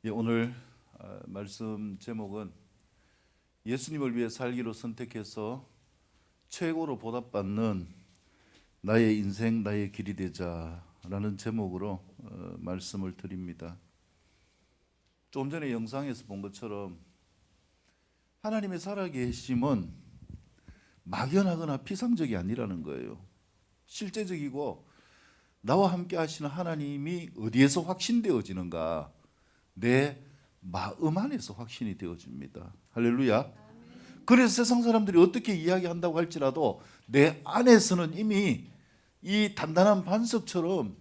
오늘 말씀 제목은 예수님을 위해 살기로 선택해서 최고로 보답받는 나의 인생 나의 길이 되자라는 제목으로 말씀을 드립니다. 좀 전에 영상에서 본 것처럼 하나님의 살아계심은 막연하거나 피상적이 아니라는 거예요. 실제적이고 나와 함께 하시는 하나님이 어디에서 확신되어지는가? 내 마음 안에서 확신이 되어집니다. 할렐루야. 그래서 세상 사람들이 어떻게 이야기한다고 할지라도 내 안에서는 이미 이 단단한 반석처럼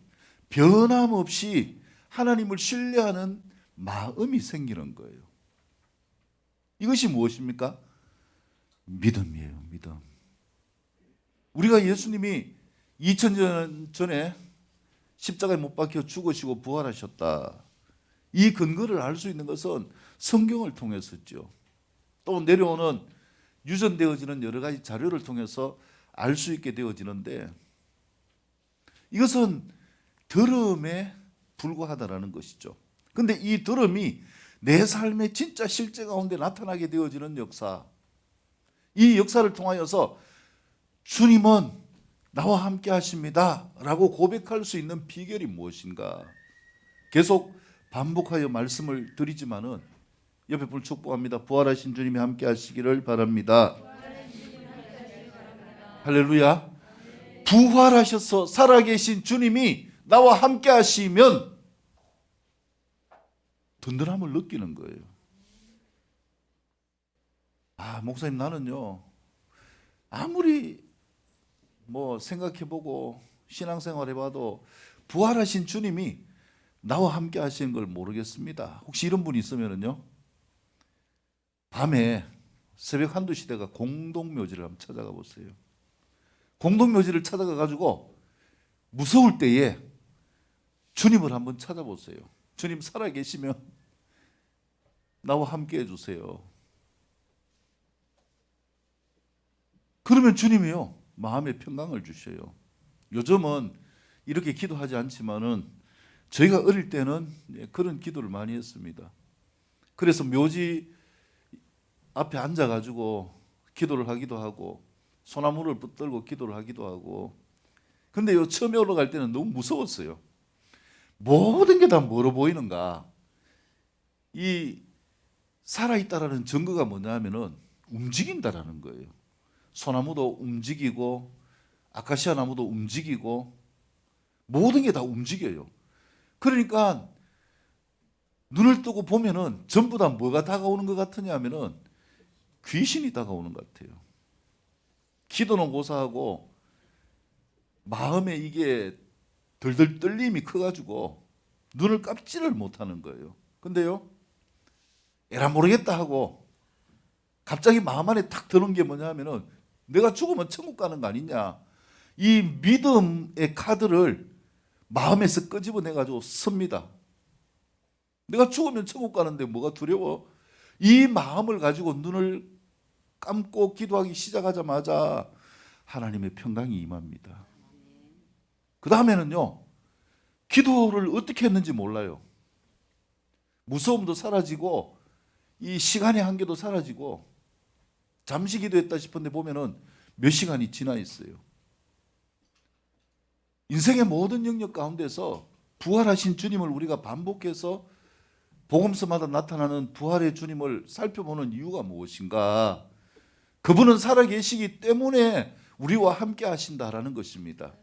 변함없이 하나님을 신뢰하는 마음이 생기는 거예요. 이것이 무엇입니까? 믿음이에요. 믿음. 우리가 예수님이 2000년 전에 십자가에 못 박혀 죽으시고 부활하셨다. 이 근거를 알 수 있는 것은 성경을 통해서죠. 또 내려오는 유전되어지는 여러 가지 자료를 통해서 알 수 있게 되어지는데 이것은 들음에 불과하다라는 것이죠. 그런데 이 들음이 내 삶의 진짜 실제 가운데 나타나게 되어지는 역사, 이 역사를 통하여서 주님은 나와 함께 하십니다 라고 고백할 수 있는 비결이 무엇인가? 계속 반복하여 말씀을 드리지만은 옆에 분 축복합니다. 부활하신 주님이 함께 하시기를 바랍니다. 할렐루야. 부활하셔서 살아계신 주님이 나와 함께 하시면 든든함을 느끼는 거예요. 목사님, 나는요 아무리 생각해보고 신앙생활 해봐도 부활하신 주님이 나와 함께 하시는 걸 모르겠습니다. 혹시 이런 분이 있으면요, 밤에 새벽 한두 시대가 공동묘지를 한번 찾아가 보세요. 공동묘지를 찾아가 가지고 무서울 때에 주님을 한번 찾아보세요. 주님 살아계시면 나와 함께 해주세요. 그러면 주님이요 마음의 평강을 주셔요. 요즘은 이렇게 기도하지 않지만은 저희가 어릴 때는 그런 기도를 많이 했습니다. 그래서 묘지 앞에 앉아가지고 기도를 하기도 하고 소나무를 붙들고 기도를 하기도 하고. 근데 처음에 올라갈 때는 너무 무서웠어요. 모든 게 다 멀어 보이는가? 이 살아있다라는 증거가 뭐냐 하면은 움직인다라는 거예요. 소나무도 움직이고 아카시아 나무도 움직이고 모든 게 다 움직여요. 그러니까 눈을 뜨고 보면은 전부 다 뭐가 다가오는 것 같으냐 하면은 귀신이 다가오는 것 같아요. 기도는 고사하고 마음에 이게 덜덜 떨림이 커가지고 눈을 깜지를 못하는 거예요. 근데요, 에라 모르겠다 하고 갑자기 마음 안에 탁 드는 게 뭐냐 하면은 내가 죽으면 천국 가는 거 아니냐, 이 믿음의 카드를 마음에서 끄집어내가지고 씁니다. 내가 죽으면 천국 가는데 뭐가 두려워? 이 마음을 가지고 눈을 감고 기도하기 시작하자마자 하나님의 평강이 임합니다. 그 다음에는요, 기도를 어떻게 했는지 몰라요. 무서움도 사라지고 이 시간의 한계도 사라지고 잠시 기도했다 싶은데 보면은 몇 시간이 지나 있어요. 인생의 모든 영역 가운데서 부활하신 주님을 우리가 반복해서 복음서마다 나타나는 부활의 주님을 살펴보는 이유가 무엇인가? 그분은 살아계시기 때문에 우리와 함께 하신다라는 것입니다.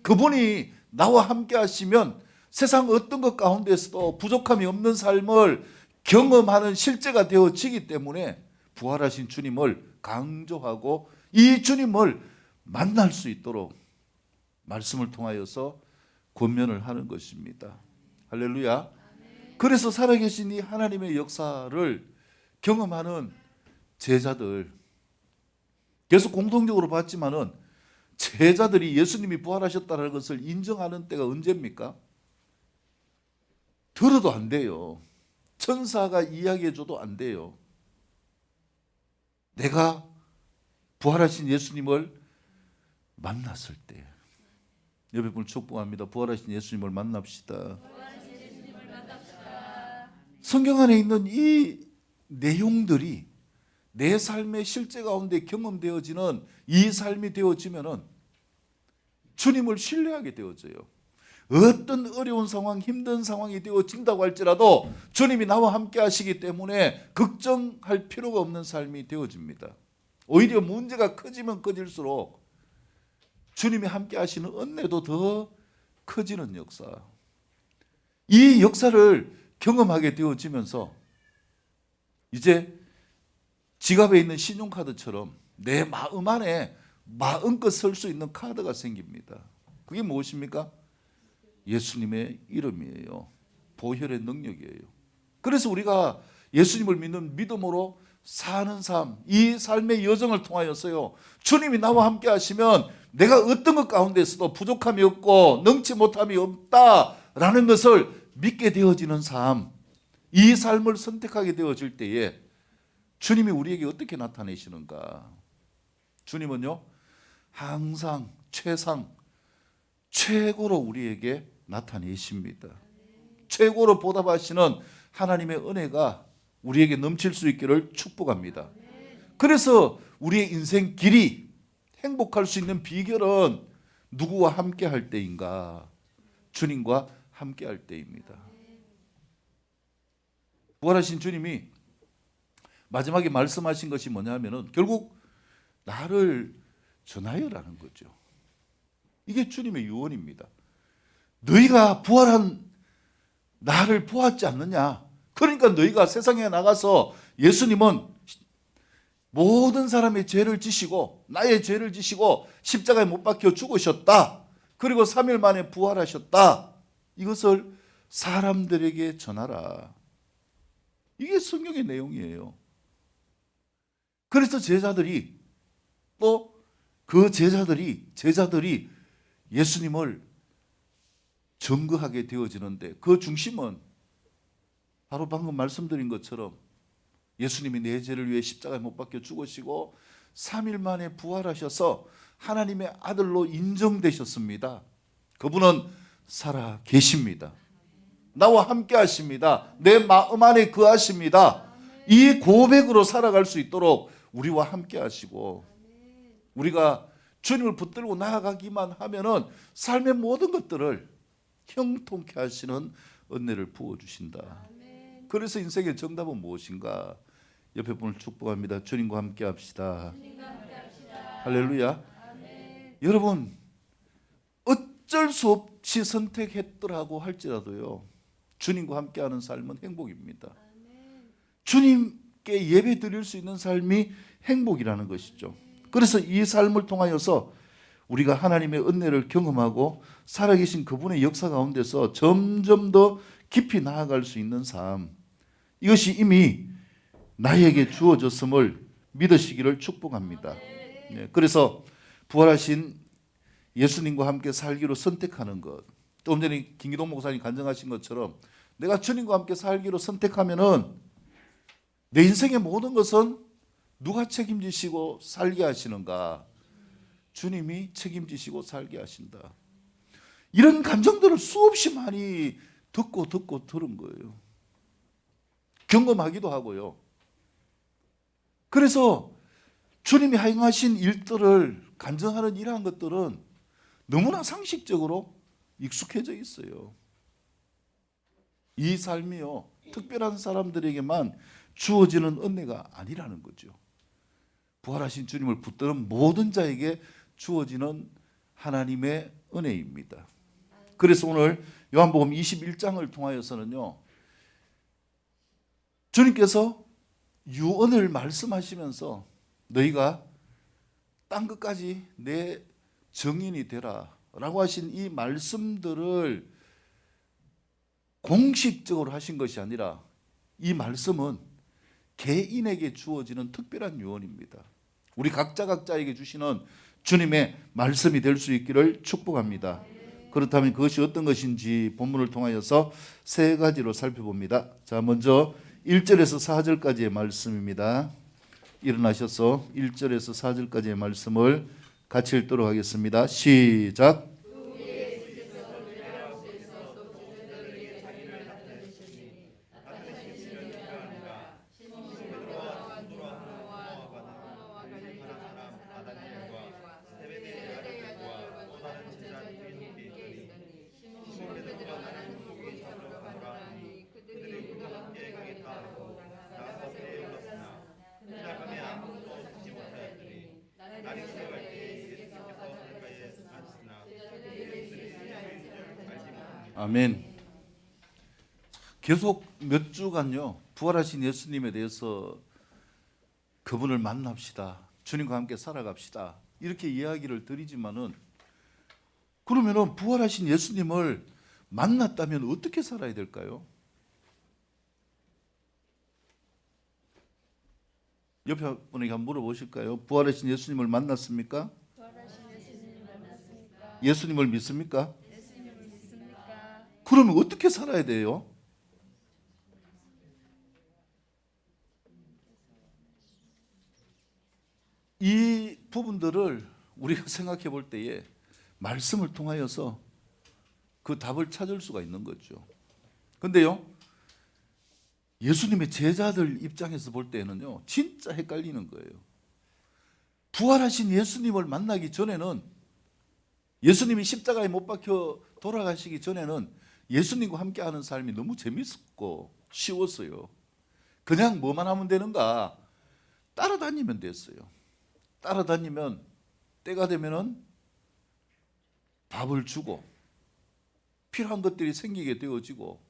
그분이 나와 함께 하시면 세상 어떤 것 가운데서도 부족함이 없는 삶을 경험하는 실제가 되어지기 때문에 부활하신 주님을 강조하고 이 주님을 만날 수 있도록 말씀을 통하여서 권면을 하는 것입니다. 할렐루야. 그래서 살아계신 이 하나님의 역사를 경험하는 제자들, 계속 공통적으로 봤지만은 제자들이 예수님이 부활하셨다는 것을 인정하는 때가 언제입니까? 들어도 안 돼요. 천사가 이야기해줘도 안 돼요. 내가 부활하신 예수님을 만났을 때. 옆에 분을 축복합니다. 부활하신 예수님을 만납시다. 성경 안에 있는 이 내용들이 내 삶의 실제 가운데 경험되어지는 이 삶이 되어지면은 주님을 신뢰하게 되어져요. 어떤 어려운 상황, 힘든 상황이 되어진다고 할지라도 주님이 나와 함께 하시기 때문에 걱정할 필요가 없는 삶이 되어집니다. 오히려 문제가 커지면 커질수록 주님이 함께 하시는 은혜도 더 커지는 역사. 이 역사를 경험하게 되어지면서 이제 지갑에 있는 신용카드처럼 내 마음 안에 마음껏 쓸 수 있는 카드가 생깁니다. 그게 무엇입니까? 예수님의 이름이에요. 보혈의 능력이에요. 그래서 우리가 예수님을 믿는 믿음으로 사는 삶, 이 삶의 여정을 통하여서요, 주님이 나와 함께 하시면 내가 어떤 것 가운데서도 부족함이 없고 능치 못함이 없다라는 것을 믿게 되어지는 삶, 이 삶을 선택하게 되어질 때에 주님이 우리에게 어떻게 나타내시는가? 주님은요, 항상 최상, 최고로 우리에게 나타내십니다. 최고로 보답하시는 하나님의 은혜가 우리에게 넘칠 수 있기를 축복합니다. 그래서 우리의 인생 길이 행복할 수 있는 비결은 누구와 함께 할 때인가? 주님과 함께 할 때입니다. 부활하신 주님이 마지막에 말씀하신 것이 뭐냐면은 결국 나를 전하여라는 거죠. 이게 주님의 유언입니다. 너희가 부활한 나를 보았지 않느냐? 그러니까 너희가 세상에 나가서 예수님은 모든 사람의 죄를 지시고 나의 죄를 지시고 십자가에 못 박혀 죽으셨다. 그리고 3일 만에 부활하셨다. 이것을 사람들에게 전하라. 이게 성경의 내용이에요. 그래서 제자들이 또 그 제자들이 예수님을 증거하게 되어지는데 그 중심은 바로 방금 말씀드린 것처럼 예수님이 내 죄를 위해 십자가에 못 박혀 죽으시고 3일 만에 부활하셔서 하나님의 아들로 인정되셨습니다. 그분은 살아 계십니다. 나와 함께 하십니다. 내 마음 안에 거하십니다. 이 고백으로 살아갈 수 있도록 우리와 함께 하시고 우리가 주님을 붙들고 나아가기만 하면은 삶의 모든 것들을 형통케 하시는 은혜를 부어주신다. 그래서 인생의 정답은 무엇인가? 옆에 분을 축복합니다. 주님과 함께 합시다. 할렐루야. 여러분, 어쩔 수 없이 선택했더라고 할지라도요, 주님과 함께하는 삶은 행복입니다. 주님께 예배 드릴 수 있는 삶이 행복이라는 것이죠. 그래서 이 삶을 통하여서 우리가 하나님의 은혜를 경험하고 살아계신 그분의 역사 가운데서 점점 더 깊이 나아갈 수 있는 삶, 이것이 이미 나에게 주어졌음을 믿으시기를 축복합니다. 그래서 부활하신 예수님과 함께 살기로 선택하는 것, 조금 전에 김기동 목사님 간증하신 것처럼 내가 주님과 함께 살기로 선택하면은 내 인생의 모든 것은 누가 책임지시고 살게 하시는가? 주님이 책임지시고 살게 하신다. 이런 감정들을 수없이 많이 듣고 들은 거예요. 경험하기도 하고요. 그래서 주님이 행하신 일들을 간증하는 이러한 것들은 너무나 상식적으로 익숙해져 있어요. 이 삶이요, 특별한 사람들에게만 주어지는 은혜가 아니라는 거죠. 부활하신 주님을 붙드는 모든 자에게 주어지는 하나님의 은혜입니다. 그래서 오늘 요한복음 21장을 통하여서는요, 주님께서 유언을 말씀하시면서 너희가 땅 끝까지 내 증인이 되라 라고 하신 이 말씀들을 공식적으로 하신 것이 아니라 이 말씀은 개인에게 주어지는 특별한 유언입니다. 우리 각자에게 주시는 주님의 말씀이 될 수 있기를 축복합니다. 그렇다면 그것이 어떤 것인지 본문을 통하여서 세 가지로 살펴봅니다. 자, 먼저 1절에서 4절까지의 말씀입니다. 일어나셔서 1절에서 4절까지의 말씀을 같이 읽도록 하겠습니다. 시작. 아멘. 계속 몇 주간요, 부활하신 예수님에 대해서 그분을 만납시다, 주님과 함께 살아갑시다, 이렇게 이야기를 드리지만은, 그러면은 부활하신 예수님을 만났다면 어떻게 살아야 될까요? 옆에 분에게 한번 물어보실까요? 부활하신 예수님을 만났습니까? 예수님을 믿습니까? 그러면 어떻게 살아야 돼요? 이 부분들을 우리가 생각해 볼 때에 말씀을 통하여서 그 답을 찾을 수가 있는 거죠. 근데요, 예수님의 제자들 입장에서 볼 때는요, 진짜 헷갈리는 거예요. 부활하신 예수님을 만나기 전에는, 예수님이 십자가에 못 박혀 돌아가시기 전에는 예수님과 함께하는 삶이 너무 재밌었고 쉬웠어요. 그냥 뭐만 하면 되는가? 따라다니면 됐어요. 따라다니면 때가 되면은 밥을 주고 필요한 것들이 생기게 되어지고,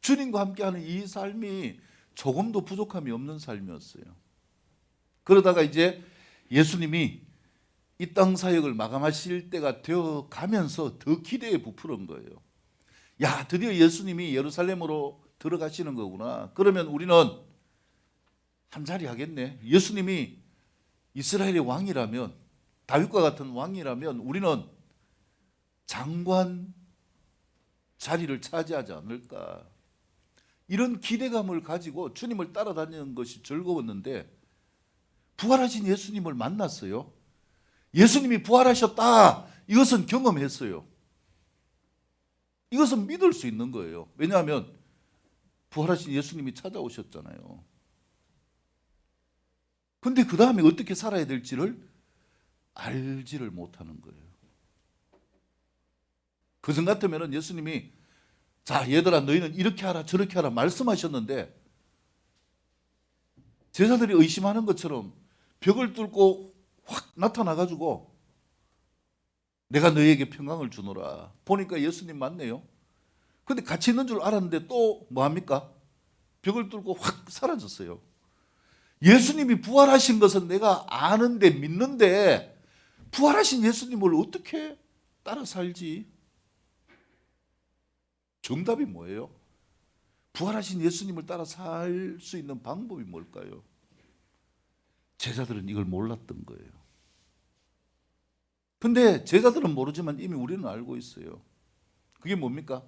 주님과 함께하는 이 삶이 조금도 부족함이 없는 삶이었어요. 그러다가 이제 예수님이 이 땅 사역을 마감하실 때가 되어 가면서 더 기대에 부풀은 거예요. 야, 드디어 예수님이 예루살렘으로 들어가시는 거구나. 그러면 우리는 한 자리 하겠네. 예수님이 이스라엘의 왕이라면, 다윗과 같은 왕이라면 우리는 장관 자리를 차지하지 않을까. 이런 기대감을 가지고 주님을 따라다니는 것이 즐거웠는데, 부활하신 예수님을 만났어요. 예수님이 부활하셨다, 이것은 경험했어요. 이것은 믿을 수 있는 거예요. 왜냐하면 부활하신 예수님이 찾아오셨잖아요. 근데 그 다음에 어떻게 살아야 될지를 알지를 못하는 거예요. 그전 같으면 예수님이 자, 얘들아, 너희는 이렇게 하라 저렇게 하라 말씀하셨는데, 제자들이 의심하는 것처럼 벽을 뚫고 확 나타나가지고 내가 너희에게 평강을 주노라. 보니까 예수님 맞네요. 근데 같이 있는 줄 알았는데 또 뭐합니까? 벽을 뚫고 확 사라졌어요. 예수님이 부활하신 것은 내가 아는데 믿는데, 부활하신 예수님을 어떻게 따라 살지? 정답이 뭐예요? 부활하신 예수님을 따라 살 수 있는 방법이 뭘까요? 제자들은 이걸 몰랐던 거예요. 근데 제자들은 모르지만 이미 우리는 알고 있어요. 그게 뭡니까?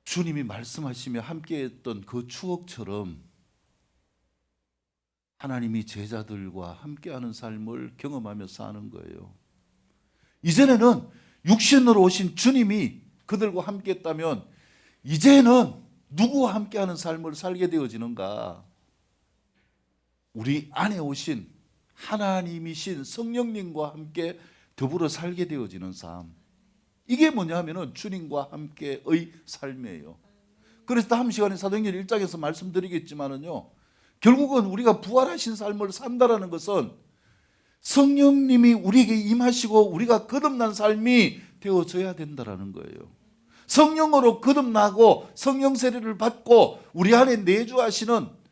주님이 말씀하시며 함께했던 그 추억처럼 하나님이 제자들과 함께하는 삶을 경험하며 사는 거예요. 이전에는 육신으로 오신 주님이 그들과 함께했다면, 이제는 누구와 함께하는 삶을 살게 되어지는가? 우리 안에 오신 하나님이신 성령님과 함께 더불어 살게 되어지는 삶. 이게 뭐냐 하면은 주님과 함께의 삶이에요. 그래서 다음 시간에 사도행전 1장에서 말씀드리겠지만은요, 결국은 우리가 부활하신 삶을 산다라는 것은 성령님이 우리에게 임하시고 우리가 거듭난 삶이 되어져야 된다라는 거예요. 성령으로 거듭나고 성령 세례를 받고 우리 안에 내주하시는,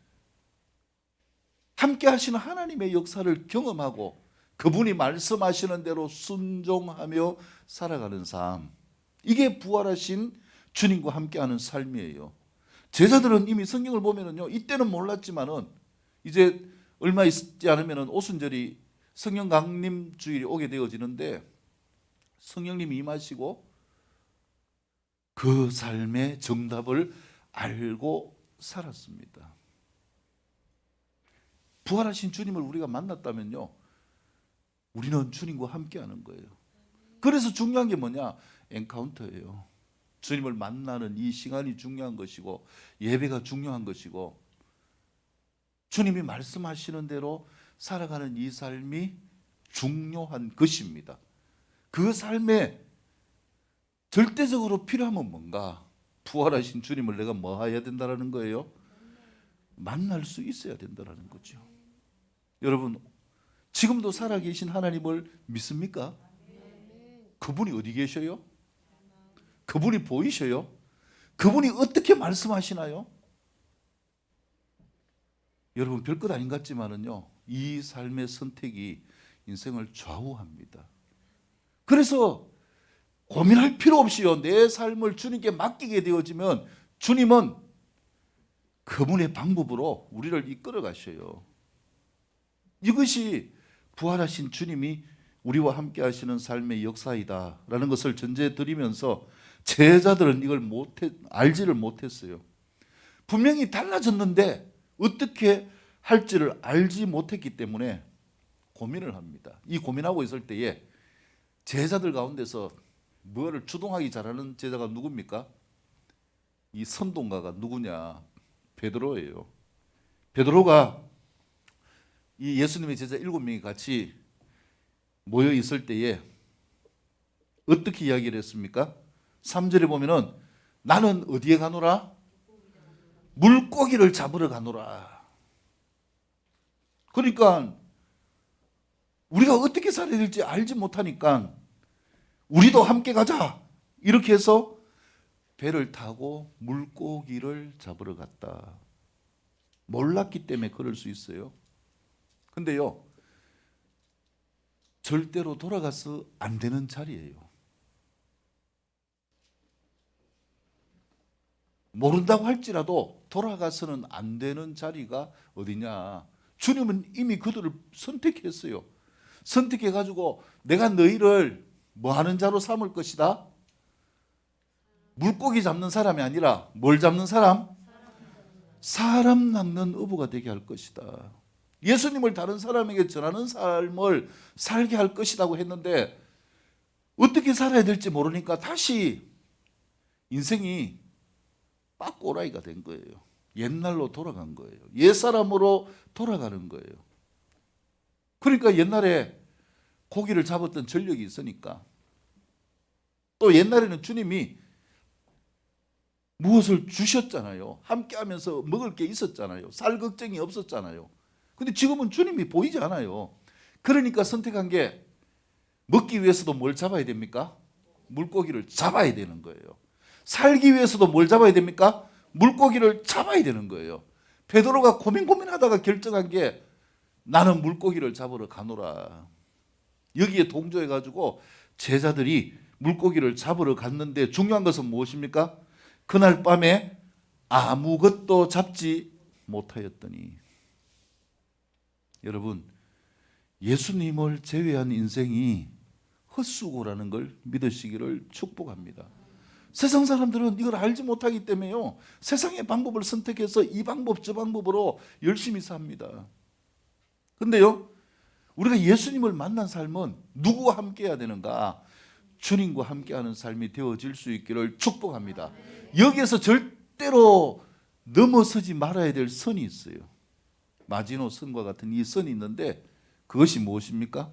함께 하시는 하나님의 역사를 경험하고 그분이 말씀하시는 대로 순종하며 살아가는 삶. 이게 부활하신 주님과 함께하는 삶이에요. 제자들은 이미 성경을 보면은요, 이때는 몰랐지만은 이제 얼마 있지 않으면은 오순절이 성령 강림 주일이 오게 되어지는데, 성령님이 임하시고 그 삶의 정답을 알고 살았습니다. 부활하신 주님을 우리가 만났다면요, 우리는 주님과 함께하는 거예요. 그래서 중요한 게 뭐냐? 엔카운터예요. 주님을 만나는 이 시간이 중요한 것이고, 예배가 중요한 것이고, 주님이 말씀하시는 대로 살아가는 이 삶이 중요한 것입니다. 그 삶에 절대적으로 필요하면 뭔가? 부활하신 주님을 내가 뭐 해야 된다는 거예요? 만날 수 있어야 된다는 거죠. 여러분, 지금도 살아계신 하나님을 믿습니까? 그분이 어디 계셔요? 그분이 보이셔요? 그분이 어떻게 말씀하시나요? 여러분 별것 아닌 것 같지만은요, 이 삶의 선택이 인생을 좌우합니다. 그래서 고민할 필요 없이요, 내 삶을 주님께 맡기게 되어지면 주님은 그분의 방법으로 우리를 이끌어 가셔요. 이것이 부활하신 주님이 우리와 함께 하시는 삶의 역사이다라는 것을 전제 드리면서 제자들은 이걸 알지를 못했어요. 분명히 달라졌는데 어떻게 할지를 알지 못했기 때문에 고민을 합니다. 이 고민하고 있을 때에 제자들 가운데서 뭐를 주동하기 잘하는 제자가 누굽니까? 이 선동가가 누구냐? 베드로예요. 베드로가 이 예수님의 제자 7명이 같이 모여 있을 때에 어떻게 이야기를 했습니까? 3절에 보면은 나는 어디에 가노라? 물고기를 잡으러 가노라. 그러니까 우리가 어떻게 살아야 될지 알지 못하니까 우리도 함께 가자 이렇게 해서 배를 타고 물고기를 잡으러 갔다. 몰랐기 때문에 그럴 수 있어요. 근데요, 절대로 돌아가서 안 되는 자리예요. 모른다고 할지라도 돌아가서는 안 되는 자리가 어디냐? 주님은 이미 그들을 선택했어요. 선택해가지고 내가 너희를 뭐 하는 자로 삼을 것이다? 물고기 잡는 사람이 아니라 뭘 잡는 사람? 사람 낚는 어부가 되게 할 것이다. 예수님을 다른 사람에게 전하는 삶을 살게 할 것이라고 했는데 어떻게 살아야 될지 모르니까 다시 인생이 빠꼬라이가 된 거예요. 옛날로 돌아간 거예요. 옛사람으로 돌아가는 거예요. 그러니까 옛날에 고기를 잡았던 전력이 있으니까, 또 옛날에는 주님이 무엇을 주셨잖아요. 함께 하면서 먹을 게 있었잖아요. 살 걱정이 없었잖아요. 근데 지금은 주님이 보이지 않아요. 그러니까 선택한 게 먹기 위해서도 뭘 잡아야 됩니까? 물고기를 잡아야 되는 거예요. 살기 위해서도 뭘 잡아야 됩니까? 물고기를 잡아야 되는 거예요. 베드로가 고민하다가 결정한 게 나는 물고기를 잡으러 가노라. 여기에 동조해가지고 제자들이 물고기를 잡으러 갔는데 중요한 것은 무엇입니까? 그날 밤에 아무것도 잡지 못하였더니. 여러분, 예수님을 제외한 인생이 헛수고라는 걸 믿으시기를 축복합니다. 세상 사람들은 이걸 알지 못하기 때문에요, 세상의 방법을 선택해서 이 방법 저 방법으로 열심히 삽니다. 근데요, 우리가 예수님을 만난 삶은 누구와 함께 해야 되는가? 주님과 함께하는 삶이 되어질 수 있기를 축복합니다. 여기에서 절대로 넘어서지 말아야 될 선이 있어요. 마지노 선과 같은 이 선이 있는데 그것이 무엇입니까?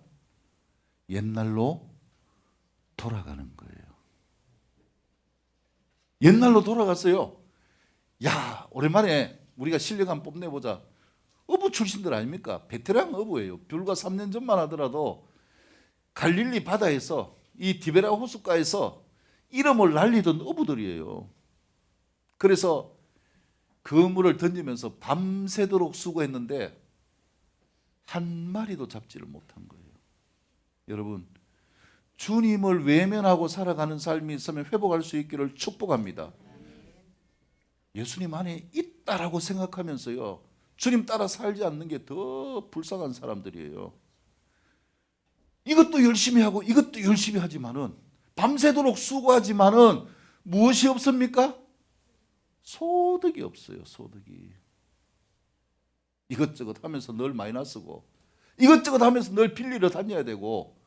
옛날로 돌아가는 거예요. 옛날로 돌아갔어요. 야, 오랜만에 우리가 실력 한번 뽐내보자. 어부 출신들 아닙니까? 베테랑 어부예요. 불과 3년 전만 하더라도 갈릴리 바다에서 이 디베라 호숫가에서 이름을 날리던 어부들이에요. 그래서 그물을 던지면서 밤새도록 수고했는데 한 마리도 잡지를 못한 거예요. 여러분, 주님을 외면하고 살아가는 삶이 있으면 회복할 수 있기를 축복합니다. 예수님 안에 있다라고 생각하면서요, 주님 따라 살지 않는 게 더 불쌍한 사람들이에요. 이것도 열심히 하고 이것도 열심히 하지만은, 밤새도록 수고하지만은 무엇이 없습니까? 소득이 없어요. 소득이. 이것저것 하면서 늘 마이너스고, 이것저것 하면서 늘 빌리러 다녀야 되고,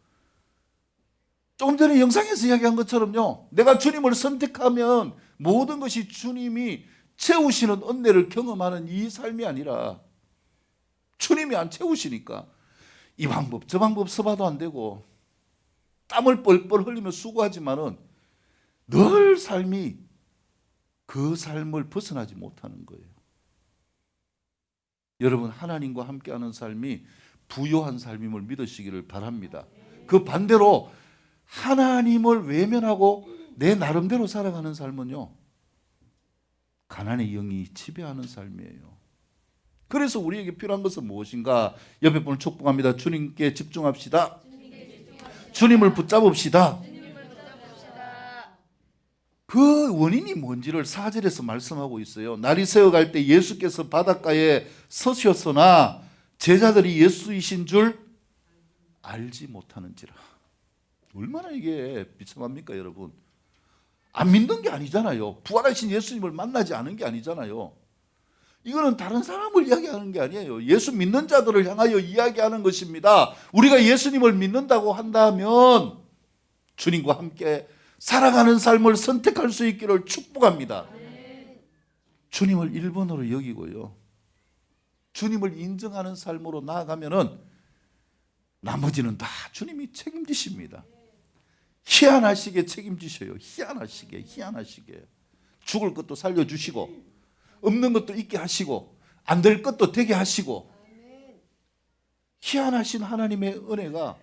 조금 전에 영상에서 이야기한 것처럼요, 내가 주님을 선택하면 모든 것이 주님이 채우시는 은혜를 경험하는 이 삶이 아니라, 주님이 안 채우시니까 이 방법 저 방법 써봐도 안 되고 땀을 뻘뻘 흘리며 수고하지만은 늘 삶이 그 삶을 벗어나지 못하는 거예요. 여러분, 하나님과 함께하는 삶이 부요한 삶임을 믿으시기를 바랍니다. 그 반대로 하나님을 외면하고 내 나름대로 살아가는 삶은요, 가난의 영이 지배하는 삶이에요. 그래서 우리에게 필요한 것은 무엇인가? 옆에 분을 축복합니다. 주님께 집중합시다. 주님을 붙잡읍시다. 그 원인이 뭔지를 4절에서 말씀하고 있어요. 날이 새어갈 때 예수께서 바닷가에 서셨으나 제자들이 예수이신 줄 알지 못하는지라. 얼마나 이게 비참합니까, 여러분? 안 믿는 게 아니잖아요. 부활하신 예수님을 만나지 않은 게 아니잖아요. 이거는 다른 사람을 이야기하는 게 아니에요. 예수 믿는 자들을 향하여 이야기하는 것입니다. 우리가 예수님을 믿는다고 한다면 주님과 함께 살아가는 삶을 선택할 수 있기를 축복합니다. 주님을 1번으로 여기고요, 주님을 인정하는 삶으로 나아가면은 나머지는 다 주님이 책임지십니다. 희한하시게 책임지셔요. 희한하시게. 죽을 것도 살려주시고, 없는 것도 있게 하시고, 안 될 것도 되게 하시고, 희한하신 하나님의 은혜가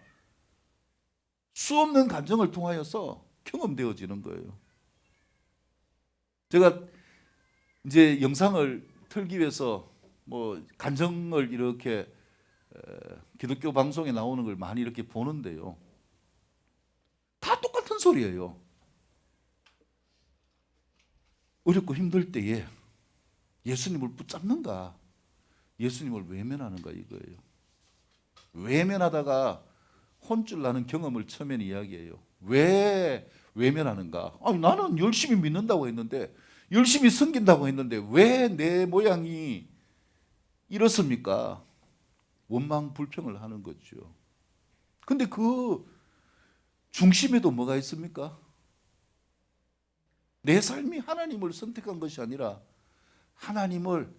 수없는 감정을 통하여서 경험되어지는 거예요. 제가 이제 영상을 틀기 위해서 간정을 이렇게 기독교 방송에 나오는 걸 많이 이렇게 보는데요, 다 똑같은 소리예요. 어렵고 힘들 때에 예수님을 붙잡는가, 예수님을 외면하는가, 이거예요. 외면하다가 혼쭐 나는 경험을 처음에는 이야기해요. 왜 외면하는가? 아니, 나는 열심히 믿는다고 했는데, 열심히 섬긴다고 했는데 왜 내 모양이 이렇습니까? 원망 불평을 하는 거죠. 근데 그 중심에도 뭐가 있습니까? 내 삶이 하나님을 선택한 것이 아니라 하나님을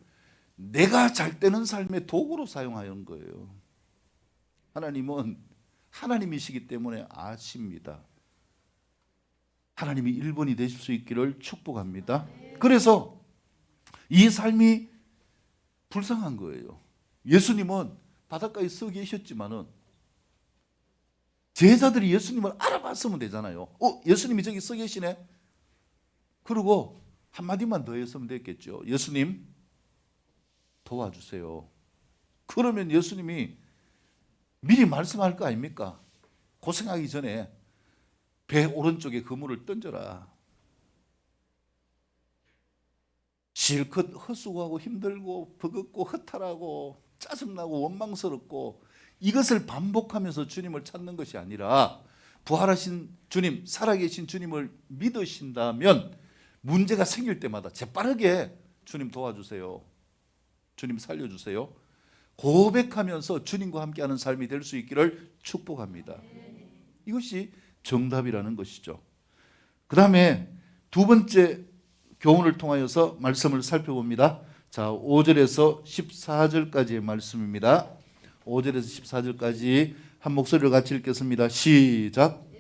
내가 잘 되는 삶의 도구로 사용하는 거예요. 하나님은 하나님이시기 때문에 아십니다. 하나님이 1번이 되실 수 있기를 축복합니다. 그래서 이 삶이 불쌍한 거예요. 예수님은 바닷가에 서 계셨지만은 제자들이 예수님을 알아봤으면 되잖아요. 예수님이 저기 서 계시네. 그리고 한마디만 더 했으면 됐겠죠. 예수님, 도와주세요. 그러면 예수님이 미리 말씀할 거 아닙니까? 고생하기 전에 배 오른쪽에 그물을 던져라. 실컷 헛수고하고 힘들고 버겁고 허탈하고 짜증나고 원망스럽고 이것을 반복하면서 주님을 찾는 것이 아니라 부활하신 주님, 살아계신 주님을 믿으신다면 문제가 생길 때마다 재빠르게 주님 도와주세요, 주님 살려주세요, 고백하면서 주님과 함께하는 삶이 될 수 있기를 축복합니다. 이것이 정답이라는 것이죠. 그 다음에 두 번째 교훈을 통하여서 말씀을 살펴봅니다. 자, 5절에서 14절까지의 말씀입니다. 5절에서 14절까지 한 목소리로 같이 읽겠습니다. 시작.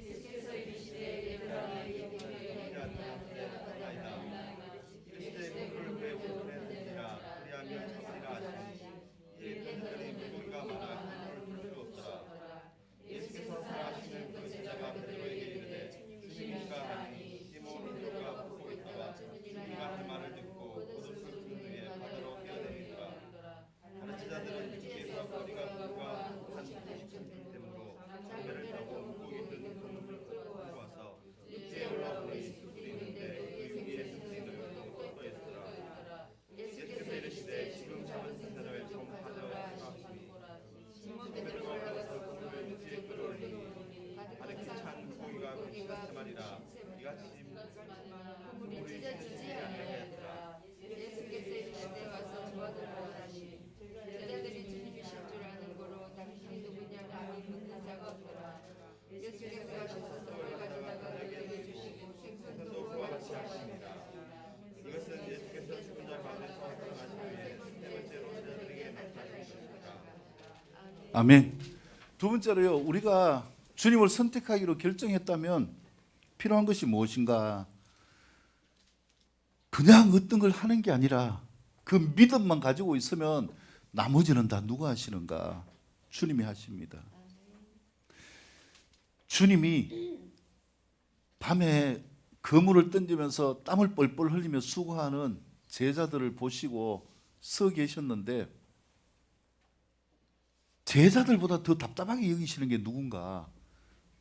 아멘. 두 번째로요, 우리가 주님을 선택하기로 결정했다면 필요한 것이 무엇인가? 그냥 어떤 걸 하는 게 아니라 그 믿음만 가지고 있으면 나머지는 다 누가 하시는가? 주님이 하십니다. 주님이 밤에 그물을 던지면서 땀을 뻘뻘 흘리며 수고하는 제자들을 보시고 서 계셨는데 제자들보다 더 답답하게 여기시는 게 누군가?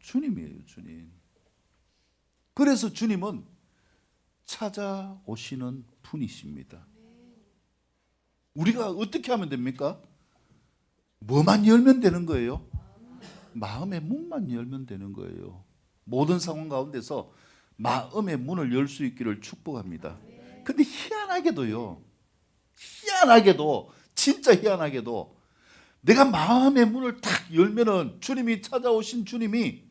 주님이에요, 주님. 그래서 주님은 찾아오시는 분이십니다. 우리가 어떻게 하면 됩니까? 뭐만 열면 되는 거예요? 마음의 문만 열면 되는 거예요. 모든 상황 가운데서 마음의 문을 열 수 있기를 축복합니다. 근데 희한하게도 진짜 희한하게도 내가 마음의 문을 탁 열면은 주님이 찾아오신 주님이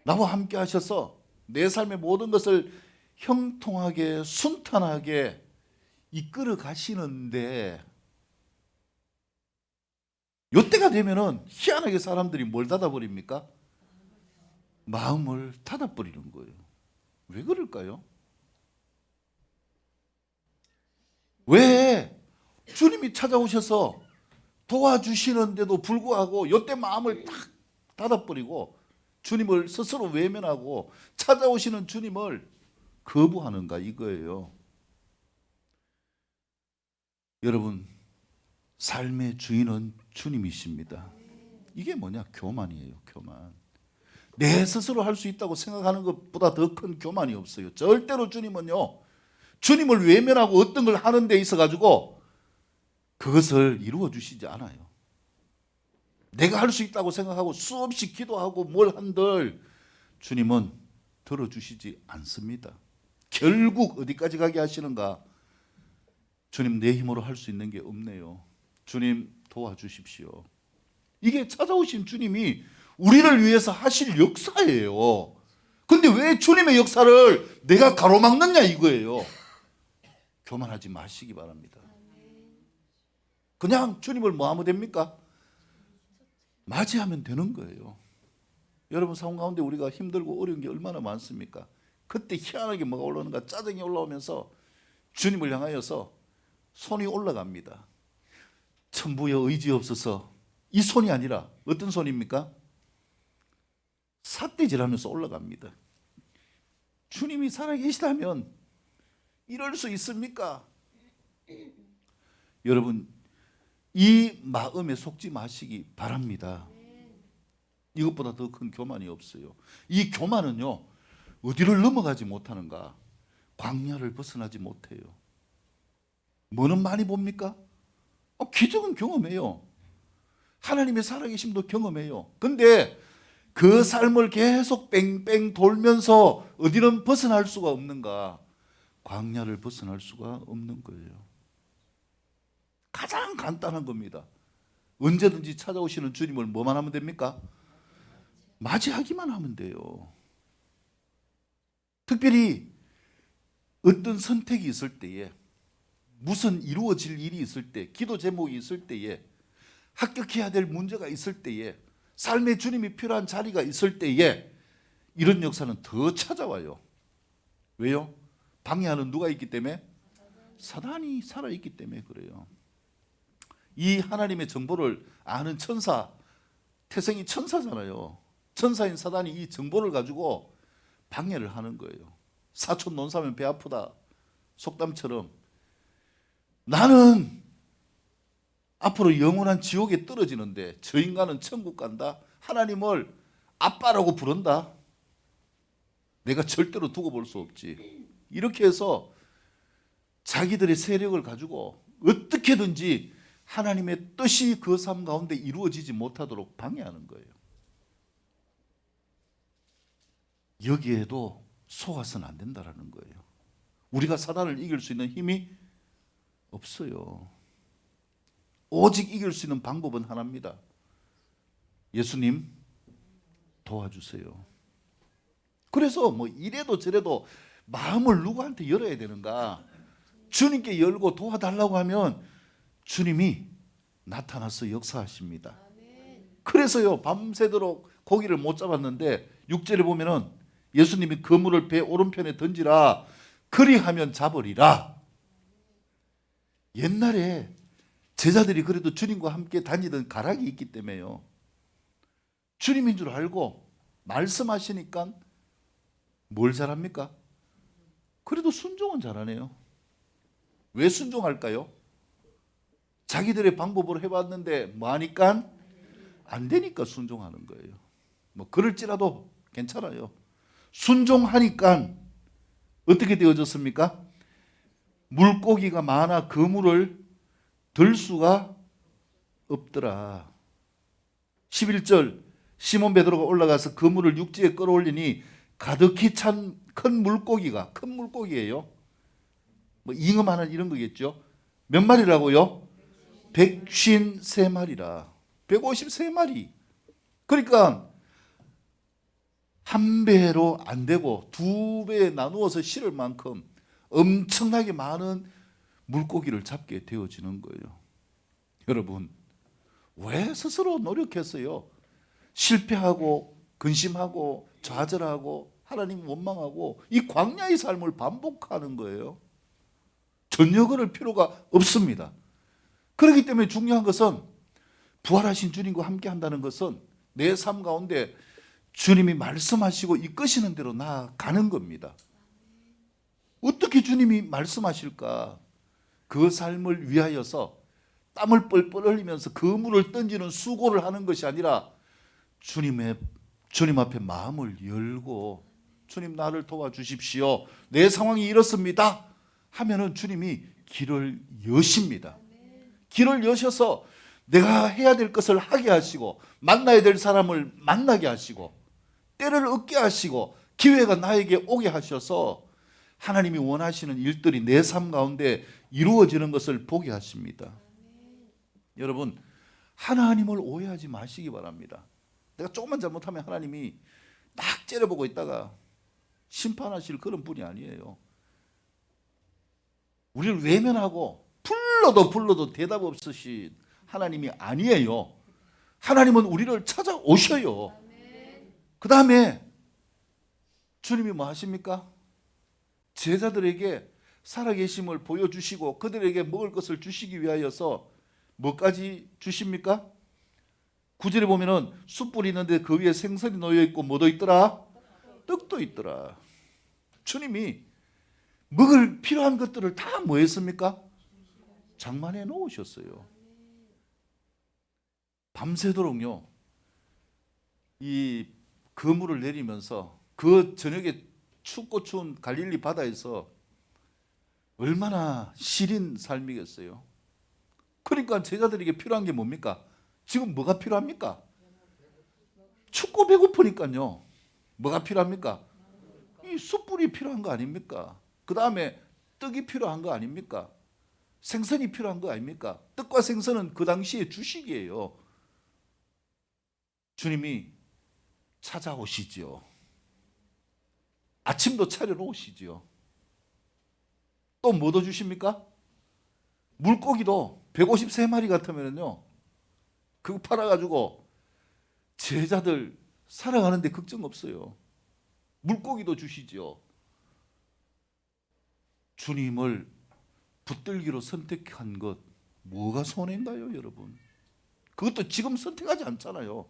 나와 함께 하셔서 내 삶의 모든 것을 형통하게 순탄하게 이끌어 가시는데 이때가 되면은 희한하게 사람들이 뭘 닫아버립니까? 마음을 닫아버리는 거예요. 왜 그럴까요? 왜 주님이 찾아오셔서 도와주시는데도 불구하고 이때 마음을 딱 닫아버리고 주님을 스스로 외면하고 찾아오시는 주님을 거부하는가 이거예요. 여러분, 삶의 주인은 주님이십니다. 이게 뭐냐? 교만이에요. 교만. 내 스스로 할 수 있다고 생각하는 것보다 더 큰 교만이 없어요. 절대로 주님은요, 주님을 외면하고 어떤 걸 하는 데 있어 가지고 그것을 이루어 주시지 않아요. 내가 할 수 있다고 생각하고 수없이 기도하고 뭘 한들 주님은 들어주시지 않습니다. 결국 어디까지 가게 하시는가? 주님, 내 힘으로 할 수 있는 게 없네요. 주님 도와주십시오. 이게 찾아오신 주님이 우리를 위해서 하실 역사예요. 근데 왜 주님의 역사를 내가 가로막느냐 이거예요. 교만하지 마시기 바랍니다. 그냥 주님을 뭐 하면 됩니까? 맞이하면 되는 거예요. 여러분, 상황 가운데 우리가 힘들고 어려운 게 얼마나 많습니까? 그때 희한하게 뭐가 올라오는가? 짜증이 올라오면서 주님을 향하여서 손이 올라갑니다. 천부여 의지없어서, 이 손이 아니라 어떤 손입니까? 삿대질하면서 올라갑니다. 주님이 살아계시다면 이럴 수 있습니까? 여러분, 이 마음에 속지 마시기 바랍니다. 이것보다 더 큰 교만이 없어요. 이 교만은요, 어디를 넘어가지 못하는가? 광야를 벗어나지 못해요. 뭐는 많이 봅니까? 기적은 경험해요. 하나님의 살아계심도 경험해요. 근데 그 삶을 계속 뺑뺑 돌면서 어디는 벗어날 수가 없는가? 광야를 벗어날 수가 없는 거예요. 가장 간단한 겁니다. 언제든지 찾아오시는 주님을 뭐만 하면 됩니까? 맞이하기만 하면 돼요. 특별히 어떤 선택이 있을 때에, 무슨 이루어질 일이 있을 때, 기도 제목이 있을 때에, 합격해야 될 문제가 있을 때에, 삶의 주님이 필요한 자리가 있을 때에 이런 역사는 더 찾아와요. 왜요? 방해하는 누가 있기 때문에? 사단이 살아있기 때문에 그래요. 이 하나님의 정보를 아는 천사, 태생이 천사잖아요. 천사인 사단이 이 정보를 가지고 방해를 하는 거예요. 사촌 논사면 배 아프다 속담처럼 나는 앞으로 영원한 지옥에 떨어지는데 저 인간은 천국 간다. 하나님을 아빠라고 부른다. 내가 절대로 두고 볼 수 없지. 이렇게 해서 자기들의 세력을 가지고 어떻게든지 하나님의 뜻이 그 삶 가운데 이루어지지 못하도록 방해하는 거예요. 여기에도 속아서는 안 된다라는 거예요. 우리가 사단을 이길 수 있는 힘이 없어요. 오직 이길 수 있는 방법은 하나입니다. 예수님 도와주세요. 그래서 뭐 이래도 저래도 마음을 누구한테 열어야 되는가? 주님께 열고 도와달라고 하면 주님이 나타나서 역사하십니다. 그래서요, 밤새도록 고기를 못 잡았는데 6절에 보면은 예수님이 그물을 배 오른편에 던지라, 그리하면 잡으리라. 옛날에 제자들이 그래도 주님과 함께 다니던 가락이 있기 때문에요. 주님인 줄 알고 말씀하시니까 뭘 잘합니까? 그래도 순종은 잘하네요. 왜 순종할까요? 자기들의 방법으로 해봤는데 뭐하니까? 안 되니까 순종하는 거예요. 뭐 그럴지라도 괜찮아요. 순종하니까 어떻게 되어졌습니까? 물고기가 많아 그물을 들 수가 없더라. 11절 시몬 베드로가 올라가서 그물을 육지에 끌어올리니 가득히 찬 큰 물고기가, 큰 물고기예요. 뭐 잉어만한 이런 거겠죠. 몇 마리라고요? 153마리라. 153마리. 그러니까 한 배로 안 되고 두 배에 나누어서 실을 만큼 엄청나게 많은 물고기를 잡게 되어지는 거예요. 여러분, 왜 스스로 노력했어요? 실패하고 근심하고 좌절하고 하나님 원망하고 이 광야의 삶을 반복하는 거예요. 전혀 그럴 필요가 없습니다. 그렇기 때문에 중요한 것은 부활하신 주님과 함께 한다는 것은 내 삶 가운데 주님이 말씀하시고 이끄시는 대로 나아가는 겁니다. 어떻게 주님이 말씀하실까? 그 삶을 위하여서 땀을 뻘뻘 흘리면서 그물을 던지는 수고를 하는 것이 아니라 주님 앞에 마음을 열고 주님 나를 도와주십시오. 내 상황이 이렇습니다. 하면은 주님이 길을 여십니다. 길을 여셔서 내가 해야 될 것을 하게 하시고 만나야 될 사람을 만나게 하시고 때를 얻게 하시고 기회가 나에게 오게 하셔서 하나님이 원하시는 일들이 내 삶 가운데 이루어지는 것을 보게 하십니다. 여러분, 하나님을 오해하지 마시기 바랍니다. 내가 조금만 잘못하면 하나님이 딱 째려보고 있다가 심판하실 그런 분이 아니에요. 우리를 외면하고 불러도 대답 없으신 하나님이 아니에요. 하나님은 우리를 찾아오셔요. 그 다음에 주님이 뭐 하십니까? 제자들에게 살아계심을 보여주시고 그들에게 먹을 것을 주시기 위하여서 뭐까지 주십니까? 9절에 보면은 숯불이 있는데 그 위에 생선이 놓여있고 뭐도 있더라? 떡도 있더라. 주님이 먹을 필요한 것들을 다 뭐 했습니까? 장만해 놓으셨어요. 밤새도록요 이 그물을 내리면서 그 저녁에 춥고 추운 갈릴리 바다에서 얼마나 시린 삶이겠어요. 그러니까 제자들에게 필요한 게 뭡니까? 지금 뭐가 필요합니까? 춥고 배고프니까요. 뭐가 필요합니까? 이 숯불이 필요한 거 아닙니까? 그 다음에 떡이 필요한 거 아닙니까? 생선이 필요한 거 아닙니까? 떡과 생선은 그 당시에 주식이에요. 주님이 찾아오시죠. 아침도 차려놓으시죠. 또 뭐 더 주십니까? 물고기도 153마리 같으면요 그거 팔아가지고 제자들 살아가는데 걱정 없어요. 물고기도 주시죠. 주님을 붙들기로 선택한 것 뭐가 손해인가요, 여러분? 그것도 지금 선택하지 않잖아요.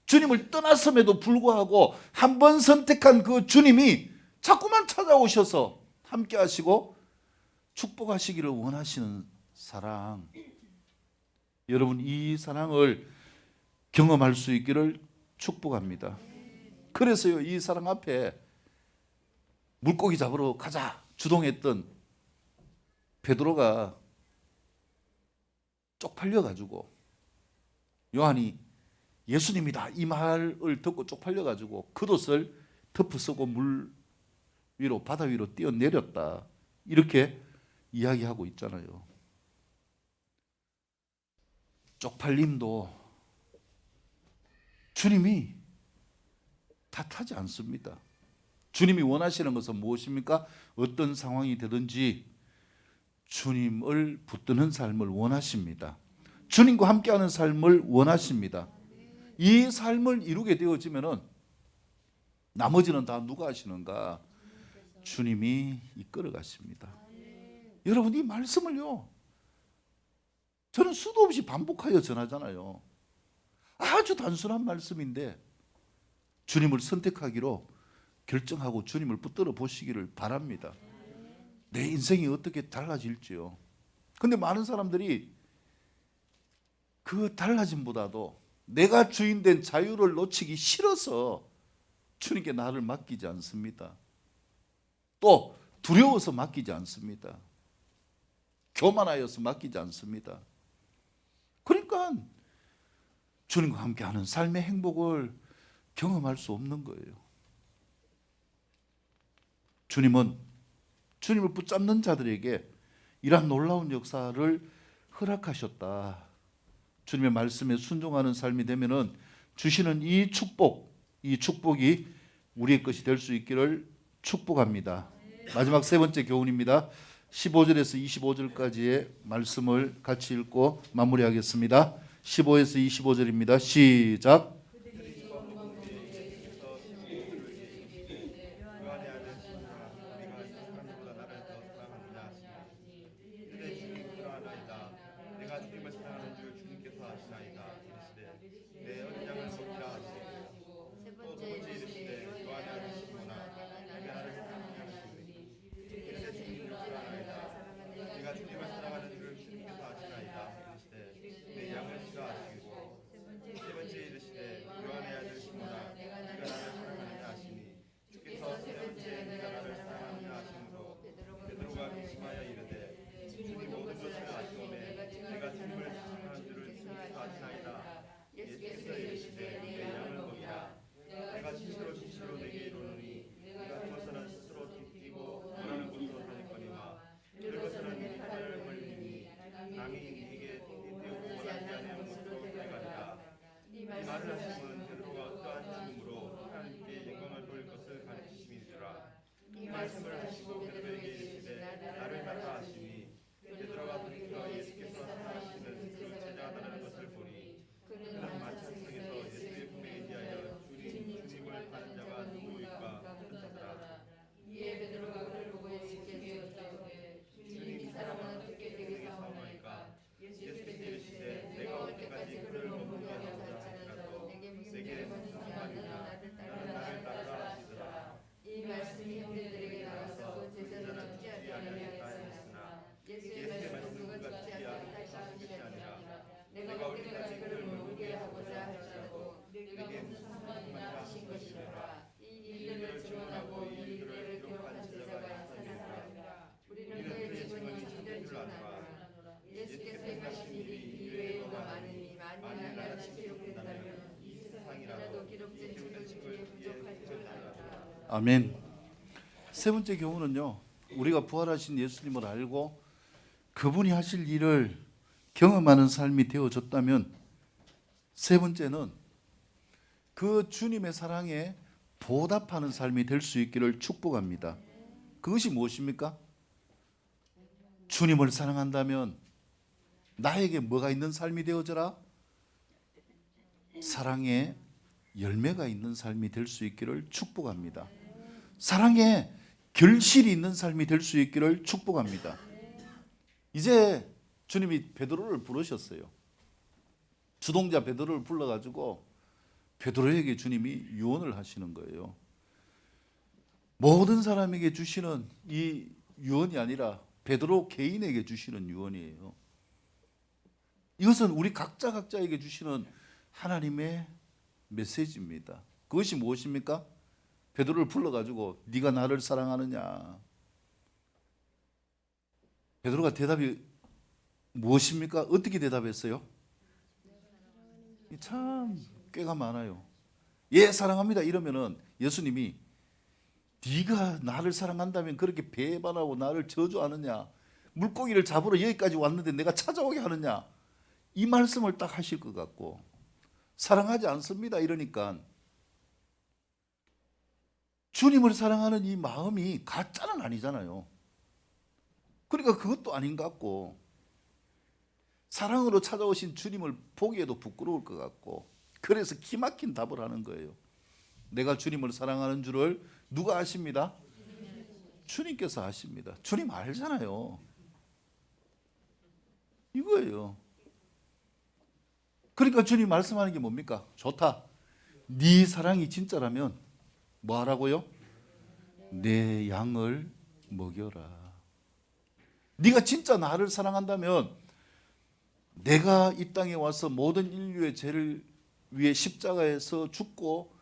주님을 떠났음에도 불구하고 한 번 선택한 그 주님이 자꾸만 찾아오셔서 함께 하시고 축복하시기를 원하시는 사랑. 여러분, 이 사랑을 경험할 수 있기를 축복합니다. 그래서요, 이 사랑 앞에 물고기 잡으러 가자 주동했던 베드로가 쪽팔려가지고 요한이 예수님이다 이 말을 듣고 쪽팔려가지고 겉옷을 덮어쓰고 물 위로 바다 위로 뛰어내렸다 이렇게 이야기하고 있잖아요. 쪽팔림도 주님이 탓하지 않습니다. 주님이 원하시는 것은 무엇입니까? 어떤 상황이 되든지 주님을 붙드는 삶을 원하십니다. 주님과 함께하는 삶을 원하십니다. 이 삶을 이루게 되어지면은 나머지는 다 누가 하시는가? 주님이 이끌어 가십니다. 여러분, 이 말씀을요 저는 수도 없이 반복하여 전하잖아요. 아주 단순한 말씀인데 주님을 선택하기로 결정하고 주님을 붙들어 보시기를 바랍니다. 내 인생이 어떻게 달라질지요. 근데 많은 사람들이 그 달라짐보다도 내가 주인된 자유를 놓치기 싫어서 주님께 나를 맡기지 않습니다. 또 두려워서 맡기지 않습니다. 교만하여서 맡기지 않습니다. 그러니까 주님과 함께하는 삶의 행복을 경험할 수 없는 거예요. 주님은 주님을 붙잡는 자들에게 이러한 놀라운 역사를 허락하셨다. 주님의 말씀에 순종하는 삶이 되면은 주시는 이 축복이 우리의 것이 될 수 있기를 축복합니다. 마지막 세 번째 교훈입니다. 15절에서 25절까지의 말씀을 같이 읽고 마무리하겠습니다. 15에서 25절입니다. 시작. 아멘. 세 번째 교훈은요, 우리가 부활하신 예수님을 알고 그분이 하실 일을 경험하는 삶이 되어졌다면, 세 번째는 그 주님의 사랑에 보답하는 삶이 될 수 있기를 축복합니다. 그것이 무엇입니까? 주님을 사랑한다면 나에게 뭐가 있는 삶이 되어져라? 사랑의 열매가 있는 삶이 될 수 있기를 축복합니다. 사랑의 결실이 있는 삶이 될 수 있기를 축복합니다. 이제 주님이 베드로를 부르셨어요. 주동자 베드로를 불러가지고 베드로에게 주님이 유언을 하시는 거예요. 모든 사람에게 주시는 이 유언이 아니라 베드로 개인에게 주시는 유언이에요. 이것은 우리 각자에게 주시는 하나님의 메시지입니다. 그것이 무엇입니까? 베드로를 불러가지고 네가 나를 사랑하느냐. 베드로가 대답이 무엇입니까? 어떻게 대답했어요? 참 꾀가 많아요. 예, 사랑합니다 이러면은 예수님이 네가 나를 사랑한다면 그렇게 배반하고 나를 저주하느냐, 물고기를 잡으러 여기까지 왔는데 내가 찾아오게 하느냐, 이 말씀을 딱 하실 것 같고, 사랑하지 않습니다 이러니까 주님을 사랑하는 이 마음이 가짜는 아니잖아요. 그러니까 그것도 아닌 것 같고, 사랑으로 찾아오신 주님을 보기에도 부끄러울 것 같고, 그래서 기막힌 답을 하는 거예요. 내가 주님을 사랑하는 줄을 누가 아십니다? 주님께서 아십니다. 주님 알잖아요. 이거예요. 그러니까 주님 말씀하는 게 뭡니까? 좋다. 네 사랑이 진짜라면 뭐 하라고요? 내 양을 먹여라. 네가 진짜 나를 사랑한다면 내가 이 땅에 와서 모든 인류의 죄를 위해 십자가에서 죽고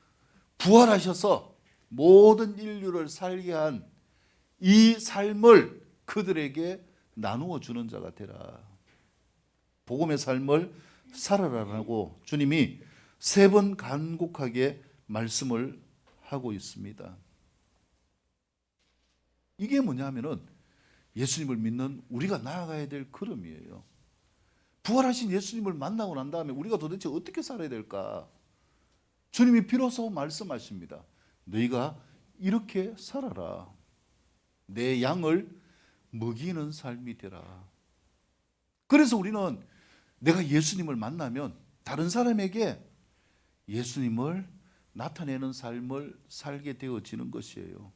부활하셔서 모든 인류를 살게 한 이 삶을 그들에게 나누어 주는 자가 되라. 복음의 삶을 살아라라고 주님이 3번 간곡하게 말씀을 하고 있습니다. 이게 뭐냐면은 예수님을 믿는 우리가 나아가야 될 걸음이에요. 부활하신 예수님을 만나고 난 다음에 우리가 도대체 어떻게 살아야 될까? 주님이 비로소 말씀하십니다. 너희가 이렇게 살아라. 내 양을 먹이는 삶이 되라. 그래서 우리는 내가 예수님을 만나면 다른 사람에게 예수님을 나타내는 삶을 살게 되어지는 것이에요.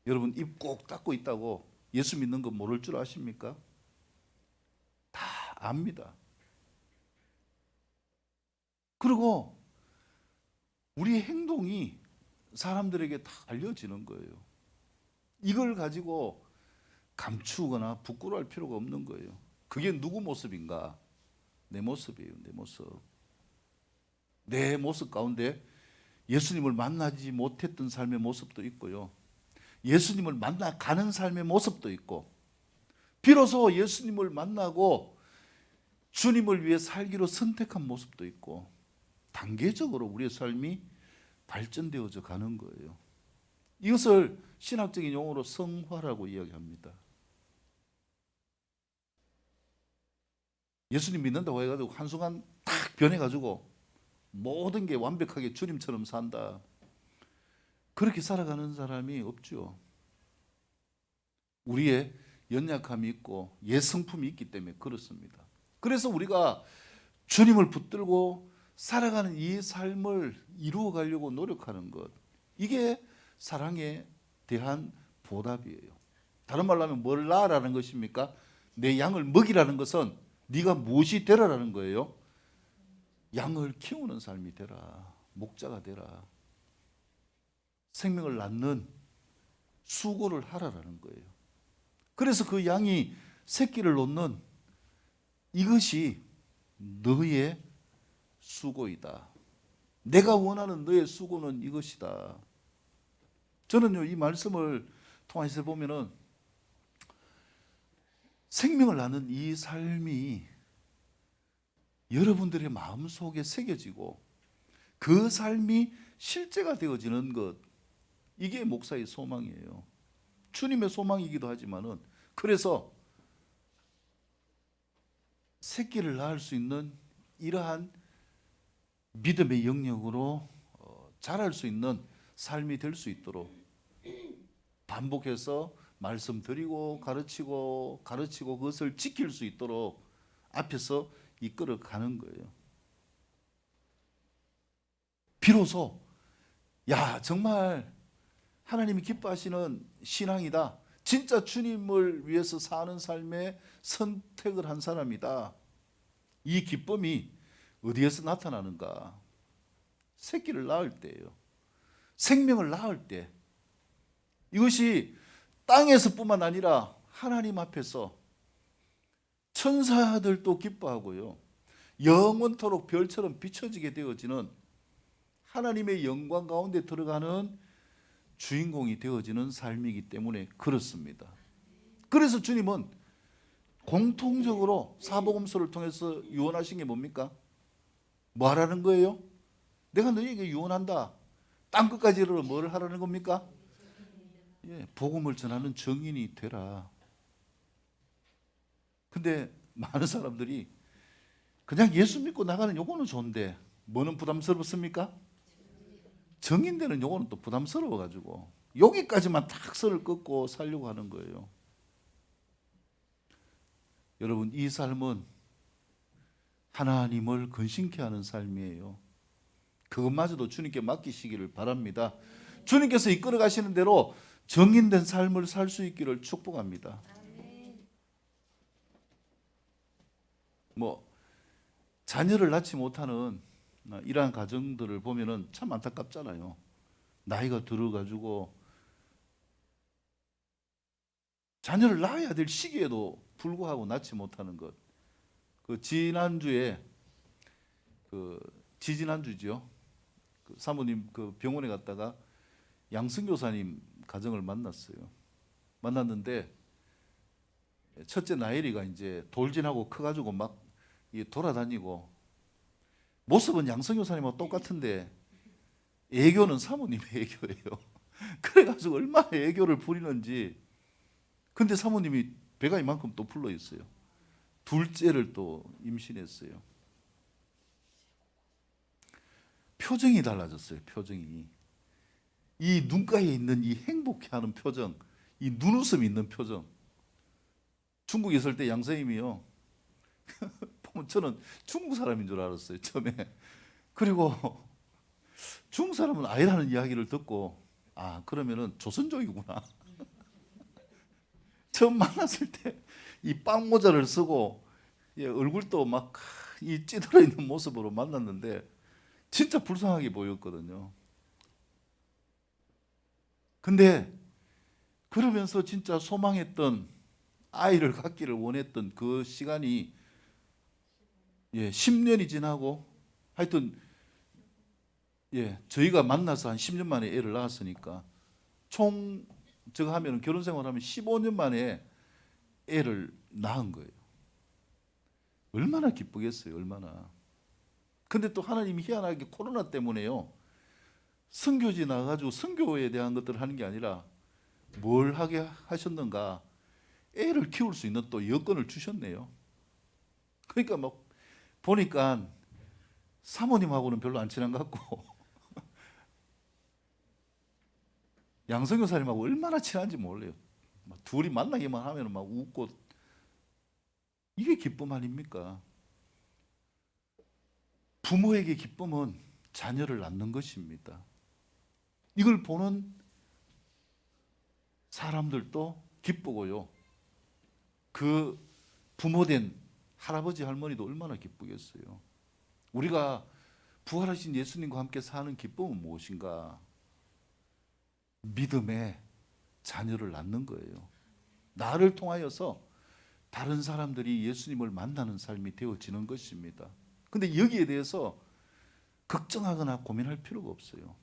여러분 입 꼭 닫고 있다고 예수 믿는 거 모를 줄 아십니까? 다 압니다. 그리고 우리의 행동이 사람들에게 다 알려지는 거예요. 이걸 가지고 감추거나 부끄러워할 필요가 없는 거예요. 그게 누구 모습인가? 내 모습이에요. 내 모습. 내 모습 가운데 예수님을 만나지 못했던 삶의 모습도 있고요. 예수님을 만나가는 삶의 모습도 있고, 비로소 예수님을 만나고 주님을 위해 살기로 선택한 모습도 있고, 단계적으로 우리의 삶이 발전되어져 가는 거예요. 이것을 신학적인 용어로 성화라고 이야기합니다. 예수님 믿는다고 해가지고 한순간 딱 변해가지고 모든 게 완벽하게 주님처럼 산다. 그렇게 살아가는 사람이 없죠. 우리의 연약함이 있고 예성품이 있기 때문에 그렇습니다. 그래서 우리가 주님을 붙들고 살아가는 이 삶을 이루어 가려고 노력하는 것, 이게 사랑에 대한 보답이에요. 다른 말로 하면 뭘라라는 것입니까? 내 양을 먹이라는 것은 네가 무엇이 되라라는 거예요. 양을 키우는 삶이 되라. 목자가 되라. 생명을 낳는 수고를 하라라는 거예요. 그래서 그 양이 새끼를 놓는 이것이 너의 수고이다. 내가 원하는 너의 수고는 이것이다. 저는요, 이 말씀을 통해서 보면은 생명을 낳는 이 삶이 여러분들의 마음속에 새겨지고 그 삶이 실제가 되어지는 것, 이게 목사의 소망이에요. 주님의 소망이기도 하지만은, 그래서 새끼를 낳을 수 있는 이러한 믿음의 영역으로 자랄 수 있는 삶이 될 수 있도록 반복해서 말씀드리고 가르치고 그것을 지킬 수 있도록 앞에서 이끌어 가는 거예요. 비로소 야, 정말 하나님이 기뻐하시는 신앙이다. 진짜 주님을 위해서 사는 삶에 선택을 한 사람이다. 이 기쁨이 어디에서 나타나는가? 새끼를 낳을 때예요. 생명을 낳을 때. 이것이 땅에서뿐만 아니라 하나님 앞에서 천사들도 기뻐하고요. 영원토록 별처럼 비춰지게 되어지는 하나님의 영광 가운데 들어가는 주인공이 되어지는 삶이기 때문에 그렇습니다. 그래서 주님은 공통적으로 사복음서를 통해서 유언하신 게 뭡니까? 뭐 하라는 거예요? 내가 너희에게 유언한다. 땅끝까지 이르러 뭘 하라는 겁니까? 예, 복음을 전하는 증인이 되라. 근데 많은 사람들이 그냥 예수 믿고 나가는 요거는 좋은데 뭐는 부담스럽습니까? 정인되는 요거는 또 부담스러워 가지고 여기까지만 탁 선을 긋고 살려고 하는 거예요. 여러분, 이 삶은 하나님을 근심케 하는 삶이에요. 그것마저도 주님께 맡기시기를 바랍니다. 주님께서 이끌어 가시는 대로 정인된 삶을 살 수 있기를 축복합니다. 자녀를 낳지 못하는 이러한 가정들을 보면은 참 안타깝잖아요. 나이가 들어가지고 자녀를 낳아야 될 시기에도 불구하고 낳지 못하는 것. 그 지난주에 지지난주죠. 그 사모님 그 병원에 갔다가 양승교사님 가정을 만났어요. 만났는데 첫째 나엘이가 이제 돌진하고 커가지고 막 돌아다니고 모습은 양승교사님하고 똑같은데 애교는 사모님의 애교예요. 그래가지고 얼마나 애교를 부리는지. 근데 사모님이 배가 이만큼 또 불러 있어요. 둘째를 또 임신했어요. 표정이 달라졌어요. 표정이. 이 눈가에 있는 이 행복해하는 표정, 이 눈웃음 있는 표정. 중국에 있을 때 양선임이요. 보면 저는 중국 사람인 줄 알았어요. 처음에. 그리고 중국 사람은 아이라는 이야기를 듣고 아 그러면은 조선족이구나. 처음 만났을 때 이 빵모자를 쓰고 얼굴도 막 이 찌들어 있는 모습으로 만났는데 진짜 불쌍하게 보였거든요. 근데 그러면서 진짜 소망했던 아이를 갖기를 원했던 그 시간이 10년이 지나고 하여튼 저희가 만나서 한 10년 만에 애를 낳았으니까 총 제가 하면 결혼 생활하면 15년 만에 애를 낳은 거예요. 얼마나 기쁘겠어요. 얼마나. 근데 또 하나님이 희한하게 코로나 때문에요. 선교지 나가가지고 선교에 대한 것들을 하는 게 아니라 뭘 하게 하셨는가. 애를 키울 수 있는 또 여건을 주셨네요. 그러니까 막 보니까 사모님하고는 별로 안 친한 것 같고 양성교사님하고 얼마나 친한지 몰라요. 막 둘이 만나기만 하면 막 웃고. 이게 기쁨 아닙니까? 부모에게 기쁨은 자녀를 낳는 것입니다. 이걸 보는 사람들도 기쁘고요. 그 부모된 할아버지 할머니도 얼마나 기쁘겠어요. 우리가 부활하신 예수님과 함께 사는 기쁨은 무엇인가? 믿음의 자녀를 낳는 거예요. 나를 통하여서 다른 사람들이 예수님을 만나는 삶이 되어지는 것입니다. 근데 여기에 대해서 걱정하거나 고민할 필요가 없어요.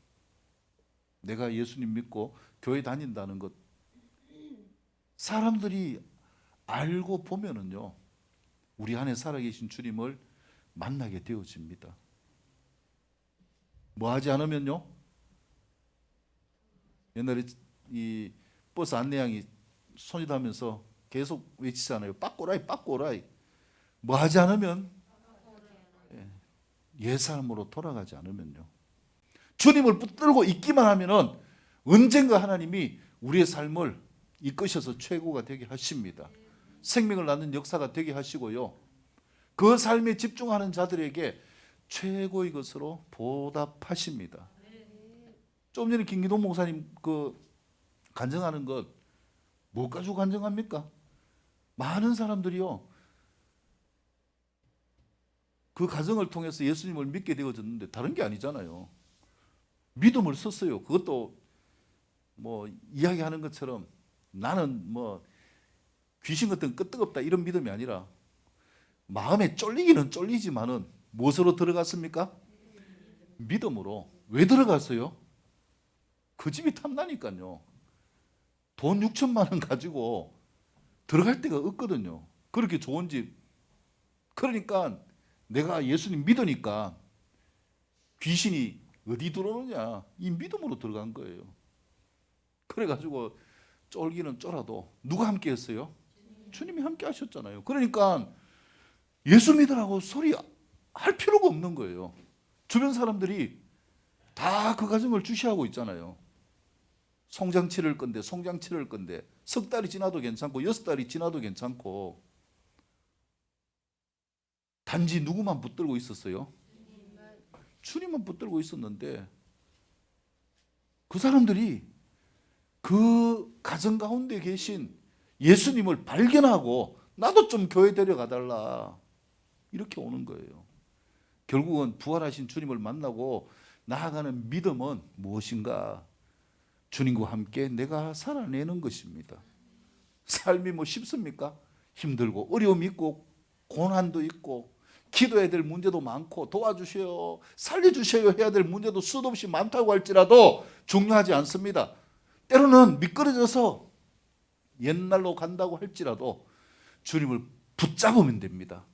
내가 예수님 믿고 교회 다닌다는 것 사람들이 알고 보면은요 우리 안에 살아계신 주님을 만나게 되어집니다. 뭐 하지 않으면요 옛날에 이 버스 안내양이 손이 닿으면서 계속 외치잖아요. 빠꼬라이 빠꼬라이. 뭐 하지 않으면 옛사람으로 돌아가지 않으면요. 주님을 붙들고 있기만 하면은 언젠가 하나님이 우리의 삶을 이끄셔서 최고가 되게 하십니다. 생명을 낳는 역사가 되게 하시고요. 그 삶에 집중하는 자들에게 최고의 것으로 보답하십니다. 좀 전에 김기동 목사님 그 간증하는 것 뭐 가지고 간증합니까? 많은 사람들이요. 그 가정을 통해서 예수님을 믿게 되어졌는데 다른 게 아니잖아요. 믿음을 썼어요. 그것도 뭐 이야기하는 것처럼 나는 뭐 귀신 같은 끄떡없다 이런 믿음이 아니라 마음에 쫄리기는 쫄리지만은 무엇으로 들어갔습니까? 믿음으로. 왜 들어갔어요? 그 집이 탐나니까요. 돈 6천만 원 가지고 들어갈 데가 없거든요. 그렇게 좋은 집. 그러니까 내가 예수님 믿으니까 귀신이 어디 들어오느냐. 이 믿음으로 들어간 거예요. 그래가지고 쫄기는 쫄아도 누가 함께 했어요? 주님이 함께 하셨잖아요. 그러니까 예수 믿으라고 소리 할 필요가 없는 거예요. 주변 사람들이 다 그 가정을 주시하고 있잖아요. 송장 치를 건데 송장 치를 건데 석 달이 지나도 괜찮고 6달이 지나도 괜찮고 단지 누구만 붙들고 있었어요? 주님만 붙들고 있었는데 그 사람들이 그 가정 가운데 계신 예수님을 발견하고 나도 좀 교회 데려가 달라 이렇게 오는 거예요. 결국은 부활하신 주님을 만나고 나아가는 믿음은 무엇인가? 주님과 함께 내가 살아내는 것입니다. 삶이 뭐 쉽습니까? 힘들고 어려움이 있고 고난도 있고 기도해야 될 문제도 많고 도와주세요, 살려주세요 해야 될 문제도 수도 없이 많다고 할지라도 중요하지 않습니다. 때로는 미끄러져서 옛날로 간다고 할지라도 주님을 붙잡으면 됩니다.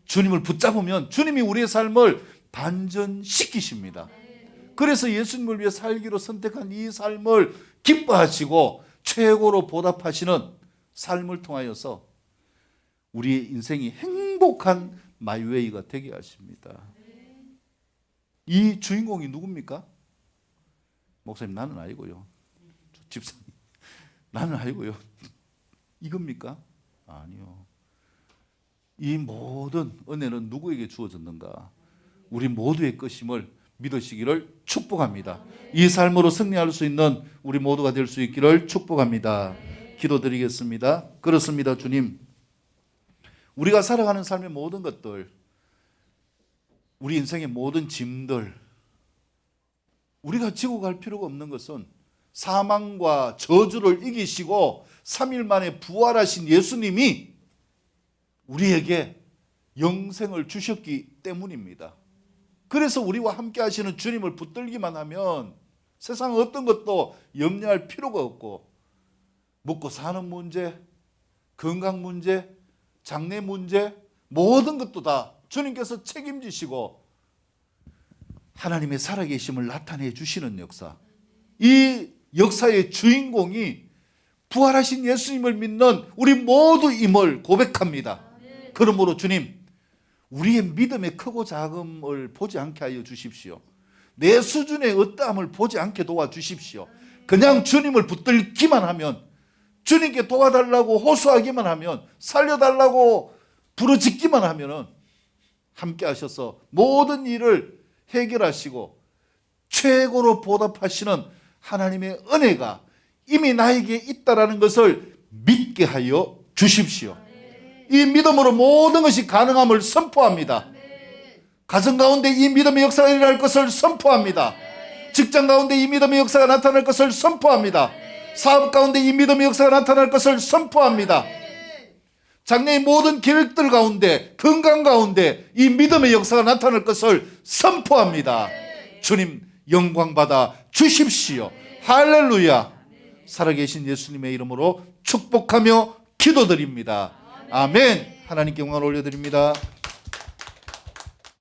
주님을 붙잡으면 주님이 우리의 삶을 반전시키십니다. 그래서 예수님을 위해 살기로 선택한 이 삶을 기뻐하시고 최고로 보답하시는 삶을 통하여서 우리의 인생이 행복한 마이웨이가 되게 하십니다. 이 주인공이 누굽니까? 목사님, 나는 아니고요. 집사님, 나는 아니고요. 이겁니까? 아니요. 이 모든 은혜는 누구에게 주어졌는가? 우리 모두의 것임을 믿으시기를 축복합니다. 이 삶으로 승리할 수 있는 우리 모두가 될 수 있기를 축복합니다. 기도드리겠습니다. 그렇습니다, 주님. 우리가 살아가는 삶의 모든 것들, 우리 인생의 모든 짐들, 우리가 지고 갈 필요가 없는 것은 사망과 저주를 이기시고 3일 만에 부활하신 예수님이 우리에게 영생을 주셨기 때문입니다. 그래서 우리와 함께 하시는 주님을 붙들기만 하면 세상 어떤 것도 염려할 필요가 없고, 먹고 사는 문제, 건강 문제, 장래 문제, 모든 것도 다 주님께서 책임지시고 하나님의 살아계심을 나타내 주시는 역사, 이 역사의 주인공이 부활하신 예수님을 믿는 우리 모두임을 고백합니다. 그러므로 주님, 우리의 믿음의 크고 작음을 보지 않게 하여 주십시오. 내 수준의 어떠함을 보지 않게 도와주십시오. 그냥 주님을 붙들기만 하면, 주님께 도와달라고 호소하기만 하면, 살려달라고 부르짖기만 하면 함께 하셔서 모든 일을 해결하시고 최고로 보답하시는 하나님의 은혜가 이미 나에게 있다라는 것을 믿게 하여 주십시오. 이 믿음으로 모든 것이 가능함을 선포합니다. 가정 가운데 이 믿음의 역사가 일어날 것을 선포합니다. 직장 가운데 이 믿음의 역사가 나타날 것을 선포합니다. 사업 가운데 이 믿음의 역사가 나타날 것을 선포합니다. 장래의 모든 계획들 가운데, 건강 가운데 이 믿음의 역사가 나타날 것을 선포합니다. 주님, 영광받아 주십시오. 할렐루야. 살아계신 예수님의 이름으로 축복하며 기도드립니다. 아멘. 하나님께 영광을 올려드립니다.